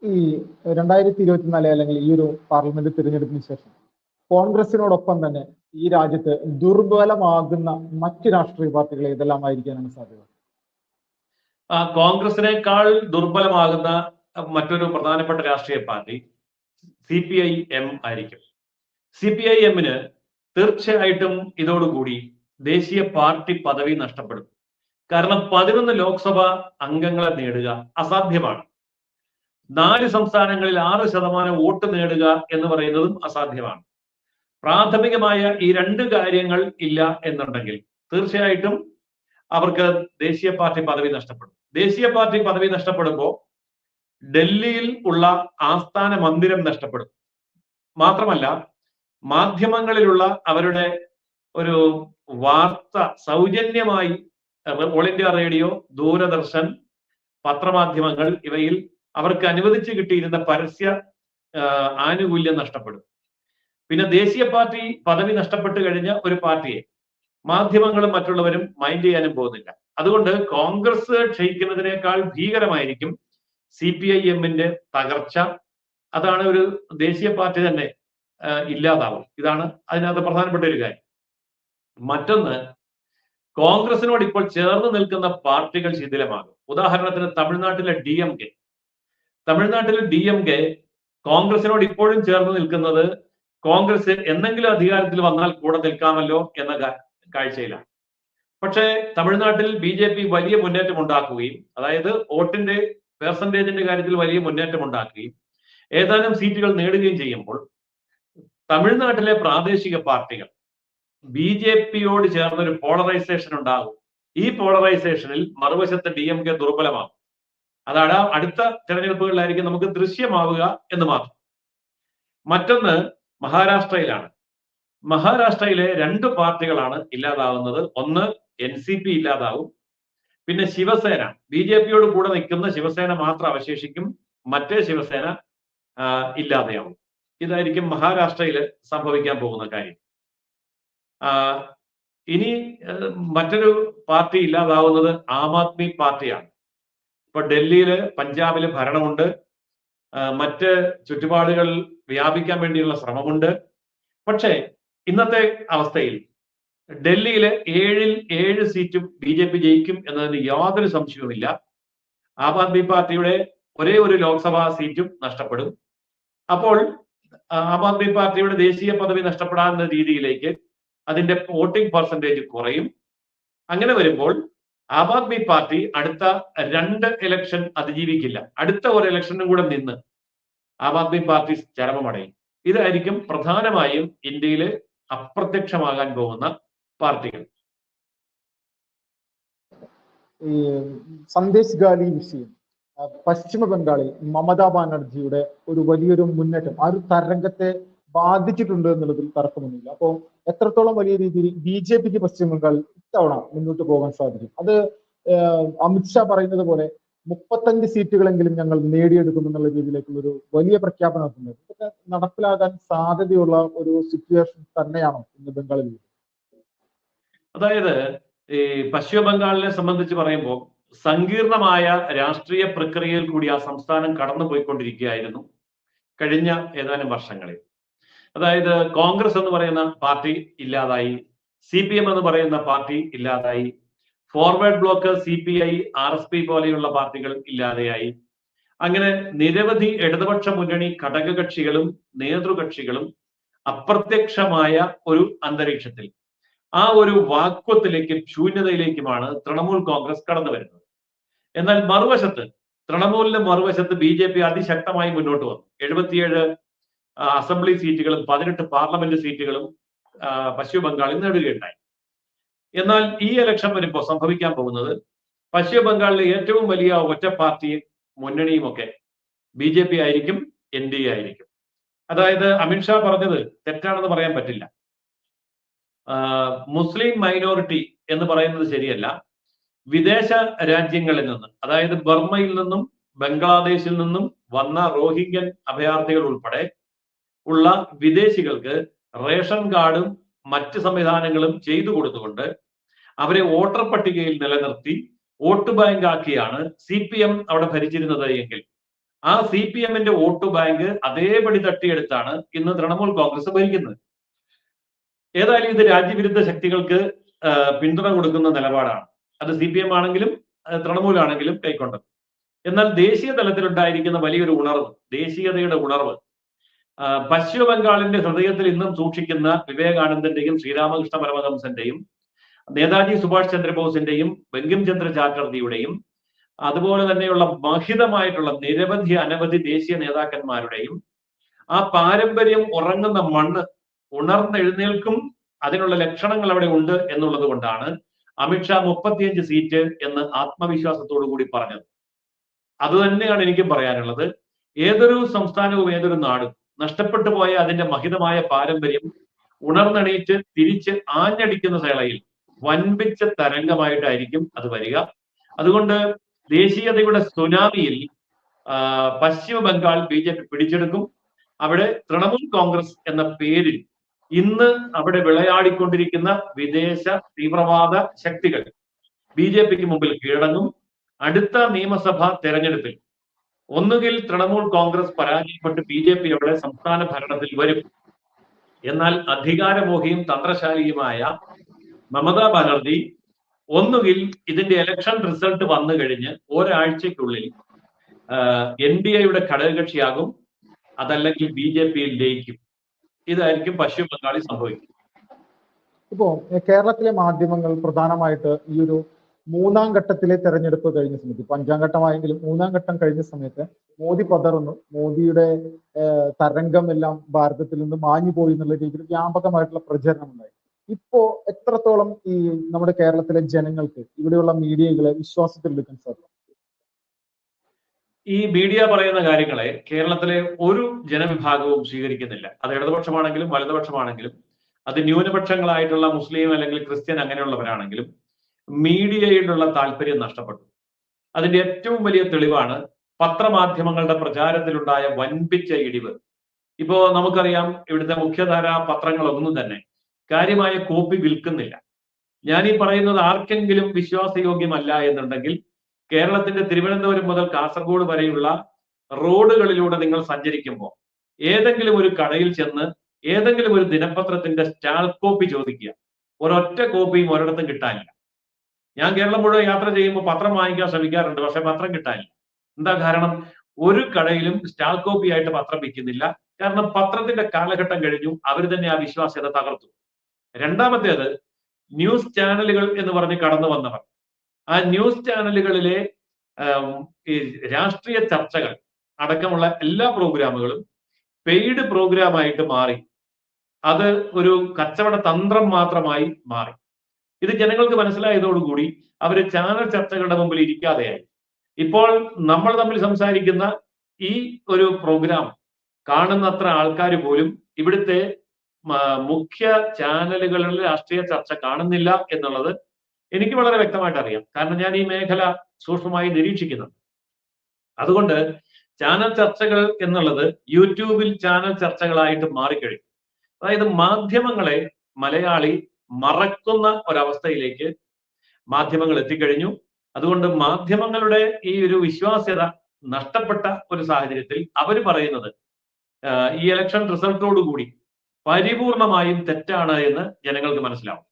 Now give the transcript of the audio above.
ഈ 2024 അല്ലെങ്കിൽ ഈ ഒരു പാർലമെന്റ് തിരഞ്ഞെടുപ്പിന് ശേഷം കോൺഗ്രസിനോടൊപ്പം തന്നെ ഈ രാജ്യത്ത് ദുർബലമാകുന്ന മറ്റ് രാഷ്ട്രീയ പാർട്ടികൾ ഏതെല്ലാമായിരിക്കാനാണ് സാധ്യത? കോൺഗ്രസിനേക്കാൾ ദുർബലമാകുന്ന മറ്റൊരു പ്രധാനപ്പെട്ട രാഷ്ട്രീയ പാർട്ടി CPIM ആയിരിക്കും. CPIM-ന് തീർച്ചയായിട്ടും ഇതോടുകൂടി ദേശീയ പാർട്ടി പദവി നഷ്ടപ്പെടും. കാരണം 11 ലോക്സഭാ അംഗങ്ങളെ നേടുക അസാധ്യമാണ്. 4 സംസ്ഥാനങ്ങളിൽ 6% വോട്ട് നേടുക എന്ന് പറയുന്നതും അസാധ്യമാണ്. പ്രാഥമികമായ ഈ 2 കാര്യങ്ങൾ ഇല്ല എന്നുണ്ടെങ്കിൽ തീർച്ചയായിട്ടും അവർക്ക് ദേശീയ പാർട്ടി പദവി നഷ്ടപ്പെടും. ദേശീയ പാർട്ടി പദവി നഷ്ടപ്പെടുമ്പോൾ ഡൽഹിയിൽ ഉള്ള ആസ്ഥാന മന്ദിരം നഷ്ടപ്പെടും. മാത്രമല്ല മാധ്യമങ്ങളിലുള്ള അവരുടെ ഒരു വാർത്ത സൗജന്യമായി ഓൾ ഇന്ത്യ റേഡിയോ, ദൂരദർശൻ, പത്രമാധ്യമങ്ങൾ ഇവയിൽ അവർക്ക് അനുവദിച്ച് കിട്ടിയിരുന്ന പരസ്യ ആനുകൂല്യം നഷ്ടപ്പെടും. പിന്നെ ദേശീയ പാർട്ടി പദവി നഷ്ടപ്പെട്ട് കഴിഞ്ഞ ഒരു പാർട്ടിയെ മാധ്യമങ്ങളും മറ്റുള്ളവരും മൈൻഡ് ചെയ്യാനും പോകുന്നില്ല. അതുകൊണ്ട് കോൺഗ്രസ് ക്ഷയിക്കുന്നതിനേക്കാൾ ഭീകരമായിരിക്കും CPIM-ന്റെ തകർച്ച. അതാണ് ഒരു ദേശീയ പാർട്ടി തന്നെ ഇല്ലാതാവും. ഇതാണ് അതിനകത്ത് പ്രധാനപ്പെട്ട ഒരു കാര്യം. മറ്റൊന്ന്, കോൺഗ്രസിനോട് ഇപ്പോൾ ചേർന്ന് നിൽക്കുന്ന പാർട്ടികൾ ശിഥിലമാകും. ഉദാഹരണത്തിന് തമിഴ്നാട്ടിലെ DMK കോൺഗ്രസിനോട് ഇപ്പോഴും ചേർന്ന് നിൽക്കുന്നത് കോൺഗ്രസ് എന്തെങ്കിലും അധികാരത്തിൽ വന്നാൽ കൂടെ നിൽക്കാമല്ലോ എന്ന കാഴ്ചയിലാണ്. പക്ഷേ തമിഴ്നാട്ടിൽ BJP വലിയ മുന്നേറ്റം ഉണ്ടാക്കുകയും, അതായത് വോട്ടിന്റെ പെർസെന്റേജിന്റെ കാര്യത്തിൽ വലിയ മുന്നേറ്റം ഉണ്ടാക്കുകയും ഏതാനും സീറ്റുകൾ നേടുകയും ചെയ്യുമ്പോൾ തമിഴ്നാട്ടിലെ പ്രാദേശിക പാർട്ടികൾ BJP-യോട് ചേർന്നൊരു പോളറൈസേഷൻ ഉണ്ടാകും. ഈ പോളറൈസേഷനിൽ മറുവശത്ത് DMK ദുർബലമാകും. അതാണ് അടുത്ത തെരഞ്ഞെടുപ്പുകളിലായിരിക്കും നമുക്ക് ദൃശ്യമാവുക എന്ന് മാത്രം. മറ്റൊന്ന് മഹാരാഷ്ട്രയിലാണ്. മഹാരാഷ്ട്രയിലെ 2 പാർട്ടികളാണ് ഇല്ലാതാവുന്നത്. ഒന്ന് NCP ഇല്ലാതാവും, പിന്നെ ശിവസേന, BJP-യോട് കൂടെ നിൽക്കുന്ന ശിവസേന മാത്രം അവശേഷിക്കും, മറ്റേ ശിവസേന ഇല്ലാതെയാവും. ഇതായിരിക്കും മഹാരാഷ്ട്രയിൽ സംഭവിക്കാൻ പോകുന്ന കാര്യം. ഇനി മറ്റൊരു പാർട്ടി ഇല്ലാതാവുന്നത് ആം ആദ്മി പാർട്ടിയാണ്. ഇപ്പൊ ഡൽഹിയില്, പഞ്ചാബില് ഭരണമുണ്ട്, മറ്റ് ചുറ്റുപാടുകൾ വ്യാപിക്കാൻ വേണ്ടിയുള്ള ശ്രമമുണ്ട്. പക്ഷേ ഇന്നത്തെ അവസ്ഥയിൽ ഡൽഹിയിലെ 7-ൽ 7 സീറ്റും BJP ജയിക്കും എന്നതിന് യാതൊരു സംശയവുമില്ല. ആം ആദ്മി പാർട്ടിയുടെ ഒരേ ഒരു ലോക്സഭാ സീറ്റും നഷ്ടപ്പെടും. അപ്പോൾ ആം ആദ്മി പാർട്ടിയുടെ ദേശീയ പദവി നഷ്ടപ്പെടാവുന്ന രീതിയിലേക്ക് അതിന്റെ വോട്ടിംഗ് പെർസെന്റേജ് കുറയും. അങ്ങനെ വരുമ്പോൾ ആം ആദ്മി പാർട്ടി അടുത്ത 2 ഇലക്ഷൻ അതിജീവിക്കില്ല. അടുത്ത ഒരു ഇലക്ഷനും കൂടെ നിന്ന് ആം ആദ്മി പാർട്ടി ചരമമടയും. ഇതായിരിക്കും പ്രധാനമായും ഇന്ത്യയിൽ അപ്രത്യക്ഷമാകാൻ പോകുന്ന പാർട്ടികൾ. ഈ സന്ദേശ് ഗാലി വിഷയം പശ്ചിമ ബംഗാളിൽ മമതാ ബാനർജിയുടെ ഒരു വലിയൊരു മുന്നേറ്റം ആ ഒരു തരംഗത്തെ ബാധിച്ചിട്ടുണ്ട് എന്നുള്ളതിൽ തർക്കമൊന്നുമില്ല. അപ്പോൾ എത്രത്തോളം വലിയ രീതിയിൽ BJP-ക്ക് പശ്ചിമ ബംഗാളിൽ ഇത്തവണ മുന്നോട്ട് പോകാൻ സാധിക്കും? അത് അമിത്ഷാ പറയുന്നത് പോലെ 35 സീറ്റുകളെങ്കിലും ഞങ്ങൾ നേടിയെടുക്കും എന്നുള്ള രീതിയിലേക്കുള്ള ഒരു വലിയ പ്രഖ്യാപനം നടത്തുന്നത്. ഇതൊക്കെ നടപ്പിലാകാൻ സാധ്യതയുള്ള ഒരു സിറ്റുവേഷൻ തന്നെയാണോ ഇന്ന് ബംഗാളിൽ? അതായത് ഈ പശ്ചിമ ബംഗാളിനെ സംബന്ധിച്ച് പറയുമ്പോൾ സങ്കീർണമായ രാഷ്ട്രീയ പ്രക്രിയയിൽ കൂടി ആ സംസ്ഥാനം കടന്നുപോയിക്കൊണ്ടിരിക്കുകയായിരുന്നു കഴിഞ്ഞ ഏതാനും വർഷങ്ങളിൽ. അതായത് കോൺഗ്രസ് എന്ന് പറയുന്ന പാർട്ടി ഇല്ലാതായി, CPM എന്ന് പറയുന്ന പാർട്ടി ഇല്ലാതായി, ഫോർവേഡ് ബ്ലോക്ക്, CPI, RSP പോലെയുള്ള പാർട്ടികൾ ഇല്ലാതെയായി. അങ്ങനെ നിരവധി ഇടതുപക്ഷ മുന്നണി ഘടകകക്ഷികളും നേതൃകക്ഷികളും അപ്രത്യക്ഷമായ ഒരു അന്തരീക്ഷത്തിൽ, ആ ഒരു വാക്വത്തിലേക്കും ശൂന്യതയിലേക്കുമാണ് തൃണമൂൽ കോൺഗ്രസ് കടന്നു വരുന്നത്. എന്നാൽ മറുവശത്ത്, തൃണമൂലിന്റെ മറുവശത്ത് BJP അതിശക്തമായി മുന്നോട്ട് വന്നു. 77 അസംബ്ലി സീറ്റുകളും 18 പാർലമെന്റ് സീറ്റുകളും പശ്ചിമ ബംഗാളിൽ നേടുകയുണ്ടായി. എന്നാൽ ഈ ഇലക്ഷൻ വരുമ്പോൾ സംഭവിക്കാൻ പോകുന്നത് പശ്ചിമ ബംഗാളിലെ ഏറ്റവും വലിയ ഒറ്റ പാർട്ടി മുന്നണിയുമൊക്കെ BJP ആയിരിക്കും, NDA ആയിരിക്കും. അതായത് അമിത്ഷാ പറഞ്ഞത് തെറ്റാണെന്ന് പറയാൻ പറ്റില്ല. മുസ്ലിം മൈനോറിറ്റി എന്ന് പറയുന്നത് ശരിയല്ല. വിദേശ രാജ്യങ്ങളിൽ നിന്ന്, അതായത് ബർമയിൽ നിന്നും ബംഗ്ലാദേശിൽ നിന്നും വന്ന റോഹിംഗ്യൻ അഭയാർത്ഥികൾ ഉൾപ്പെടെ ഉള്ള വിദേശികൾക്ക് റേഷൻ കാർഡും മറ്റ് സംവിധാനങ്ങളും ചെയ്തു കൊടുത്തുകൊണ്ട് അവരെ വോട്ടർ പട്ടികയിൽ നിലനിർത്തി വോട്ട് ബാങ്ക് ആക്കിയാണ് CPM അവിടെ ഭരിച്ചിരുന്നത് എങ്കിൽ ആ CPM-ന്റെ വോട്ട് ബാങ്ക് അതേപടി തട്ടിയെടുത്താണ് ഇന്ന് തൃണമൂൽ കോൺഗ്രസ് ഭരിക്കുന്നത്. ഏതായാലും ഇത് രാജ്യവിരുദ്ധ ശക്തികൾക്ക് പിന്തുണ കൊടുക്കുന്ന നിലപാടാണ്. അത് CPM ആണെങ്കിലും തൃണമൂൽ ആണെങ്കിലും കൈക്കൊണ്ടത്. എന്നാൽ ദേശീയ തലത്തിലുണ്ടായിരിക്കുന്ന വലിയൊരു ഉണർവ്, ദേശീയതയുടെ ഉണർവ്, പശ്ചിമ ബംഗാളിന്റെ ഹൃദയത്തിൽ ഇന്നും സൂക്ഷിക്കുന്ന വിവേകാനന്ദന്റെയും ശ്രീരാമകൃഷ്ണ പരമഹംസന്റെയും നേതാജി സുഭാഷ് ചന്ദ്രബോസിന്റെയും ബങ്കിം ചന്ദ്ര ചാറ്റർജിയുടെയും അതുപോലെ തന്നെയുള്ള മഹിതമായിട്ടുള്ള നിരവധി അനവധി ദേശീയ നേതാക്കന്മാരുടെയും ആ പാരമ്പര്യം ഉറങ്ങുന്ന മണ്ണ് ഉണർന്നെഴുന്നേൽക്കും, അതിനുള്ള ലക്ഷണങ്ങൾ അവിടെ ഉണ്ട് എന്നുള്ളത് കൊണ്ടാണ് അമിത്ഷാ 35 സീറ്റ് എന്ന് ആത്മവിശ്വാസത്തോടു കൂടി പറഞ്ഞത്. അത് തന്നെയാണ് എനിക്കും പറയാനുള്ളത്. ഏതൊരു സംസ്ഥാനവും ഏതൊരു നാടും നഷ്ടപ്പെട്ടു പോയ അതിന്റെ മഹിതമായ പാരമ്പര്യം ഉണർന്നെണീറ്റ് തിരിച്ച് ആഞ്ഞടിക്കുന്ന വേളയിൽ വൻപിച്ച തരംഗമായിട്ടായിരിക്കും അത് വരിക. അതുകൊണ്ട് ദേശീയതയുടെ സുനാമിയിൽ പശ്ചിമ ബംഗാൾ BJP പിടിച്ചെടുക്കും. അവിടെ തൃണമൂൽ കോൺഗ്രസ് എന്ന പേരിൽ ഇന്ന് അവിടെ വിളയാടിക്കൊണ്ടിരിക്കുന്ന വിദേശ തീവ്രവാദ ശക്തികൾ BJPക്ക് മുമ്പിൽ കീഴടങ്ങും. അടുത്ത നിയമസഭാ തെരഞ്ഞെടുപ്പിൽ ഒന്നുകിൽ തൃണമൂൽ കോൺഗ്രസ് പരാജയപ്പെട്ട് BJP അവിടെ സംസ്ഥാന ഭരണത്തിൽ വരും. എന്നാൽ അധികാരമോഹിയും തന്ത്രശാലിയുമായ മമതാ ബാനർജി ഒന്നുകിൽ ഇതിന്റെ ഇലക്ഷൻ റിസൾട്ട് വന്നു കഴിഞ്ഞ് ഒരാഴ്ചക്കുള്ളിൽ NDAയുടെ ഘടകകക്ഷിയാകും, അതല്ലെങ്കിൽ BJPയിൽ ലയിക്കും. ഇതായിരിക്കും പശ്ചിമ ബംഗാളിൽ സംഭവിക്കും. ഇപ്പോ കേരളത്തിലെ മാധ്യമങ്ങൾ പ്രധാനമായിട്ട് ഈ ഒരു 3ാം ഘട്ടത്തിലെ തെരഞ്ഞെടുപ്പ് കഴിഞ്ഞ സമയത്ത്, ഇപ്പൊ 5ാം ഘട്ടമായെങ്കിലും 3ാം ഘട്ടം കഴിഞ്ഞ സമയത്ത് മോദി പതറുന്നു, മോദിയുടെ തരംഗം എല്ലാം ഭാരതത്തിൽ നിന്ന് മാഞ്ഞു പോയി എന്നുള്ള രീതിയിൽ വ്യാപകമായിട്ടുള്ള പ്രചരണം ഉണ്ടായി. ഇപ്പോ എത്രത്തോളം ഈ നമ്മുടെ കേരളത്തിലെ ജനങ്ങൾക്ക് ഇവിടെയുള്ള മീഡിയകളെ വിശ്വാസത്തിലെടുക്കാൻ സാധിക്കും? ഈ മീഡിയ പറയുന്ന കാര്യങ്ങളെ കേരളത്തിലെ ഒരു ജനവിഭാഗവും സ്വീകരിക്കുന്നില്ല. അത് ഇടതുപക്ഷമാണെങ്കിലും വലതുപക്ഷമാണെങ്കിലും, അത് ന്യൂനപക്ഷങ്ങളായിട്ടുള്ള മുസ്ലിം അല്ലെങ്കിൽ ക്രിസ്ത്യൻ അങ്ങനെയുള്ളവരാണെങ്കിലും മീഡിയയിലുള്ള താല്പര്യം നഷ്ടപ്പെട്ടു. അതിന്റെ ഏറ്റവും വലിയ തെളിവാണ് പത്രമാധ്യമങ്ങളുടെ പ്രചാരത്തിലുണ്ടായ വൻപിച്ച ഇടിവ്. ഇപ്പോ നമുക്കറിയാം, ഇവിടുത്തെ മുഖ്യധാര പത്രങ്ങളൊന്നും തന്നെ കാര്യമായ കോപ്പി വിൽക്കുന്നില്ല. ഞാൻ ഈ പറയുന്നത് ആർക്കെങ്കിലും വിശ്വാസയോഗ്യമല്ല എന്നുണ്ടെങ്കിൽ കേരളത്തിന്റെ തിരുവനന്തപുരം മുതൽ കാസർഗോഡ് വരെയുള്ള റോഡുകളിലൂടെ നിങ്ങൾ സഞ്ചരിക്കുമ്പോൾ ഏതെങ്കിലും ഒരു കടയിൽ ചെന്ന് ഏതെങ്കിലും ഒരു ദിനപത്രത്തിന്റെ സ്റ്റാൾ കോപ്പി ചോദിക്കുക, ഒരൊറ്റ കോപ്പിയും ഒരിടത്തും കിട്ടാനില്ല. ഞാൻ കേരളം മുഴുവൻ യാത്ര ചെയ്യുമ്പോൾ പത്രം വാങ്ങിക്കാൻ ശ്രമിക്കാറുണ്ട്, പക്ഷെ പത്രം കിട്ടാനില്ല. എന്താ കാരണം? ഒരു കടയിലും സ്റ്റാൾ കോപ്പി ആയിട്ട് പത്രം വിൽക്കുന്നില്ല. കാരണം പത്രത്തിന്റെ കാലഘട്ടം കഴിഞ്ഞു, അവർ തന്നെ ആ വിശ്വാസ്യത തകർത്തു. രണ്ടാമത്തേത്, ന്യൂസ് ചാനലുകൾ എന്ന് പറഞ്ഞ് കടന്നു വന്നവർ, ആ ന്യൂസ് ചാനലുകളിലെ ഈ രാഷ്ട്രീയ ചർച്ചകൾ അടക്കമുള്ള എല്ലാ പ്രോഗ്രാമുകളും പെയ്ഡ് പ്രോഗ്രാമായിട്ട് മാറി. അത് ഒരു കച്ചവട തന്ത്രം മാത്രമായി മാറി. ഇത് ജനങ്ങൾക്ക് മനസ്സിലായതോടുകൂടി അവർ ചാനൽ ചർച്ചകളുടെ മുമ്പിൽ ഇരിക്കാതെയായി. ഇപ്പോൾ നമ്മൾ തമ്മിൽ സംസാരിക്കുന്ന ഈ ഒരു പ്രോഗ്രാം കാണുന്നത്ര ആൾക്കാർ പോലും ഇവിടുത്തെ മുഖ്യ ചാനലുകളിൽ രാഷ്ട്രീയ ചർച്ച കാണുന്നില്ല എന്നുള്ളത് എനിക്ക് വളരെ വ്യക്തമായിട്ട് അറിയാം. കാരണം ഞാൻ ഈ മേഖല സൂക്ഷ്മമായി നിരീക്ഷിക്കുന്നുണ്ട്. അതുകൊണ്ട് ചാനൽ ചർച്ചകൾ എന്നുള്ളത് യൂട്യൂബിൽ ചാനൽ ചർച്ചകളായിട്ട് മാറിക്കഴിഞ്ഞു. അതായത് മാധ്യമങ്ങളെ മലയാളി മറക്കുന്ന ഒരവസ്ഥയിലേക്ക് മാധ്യമങ്ങൾ എത്തിക്കഴിഞ്ഞു. അതുകൊണ്ട് മാധ്യമങ്ങളുടെ ഈ ഒരു വിശ്വാസ്യത നഷ്ടപ്പെട്ട ഒരു സാഹചര്യത്തിൽ അവർ പറയുന്നത് ഈ ഇലക്ഷൻ റിസൾട്ടോടുകൂടി പരിപൂർണമായും തെറ്റാണ് എന്ന് ജനങ്ങൾക്ക് മനസ്സിലാവും.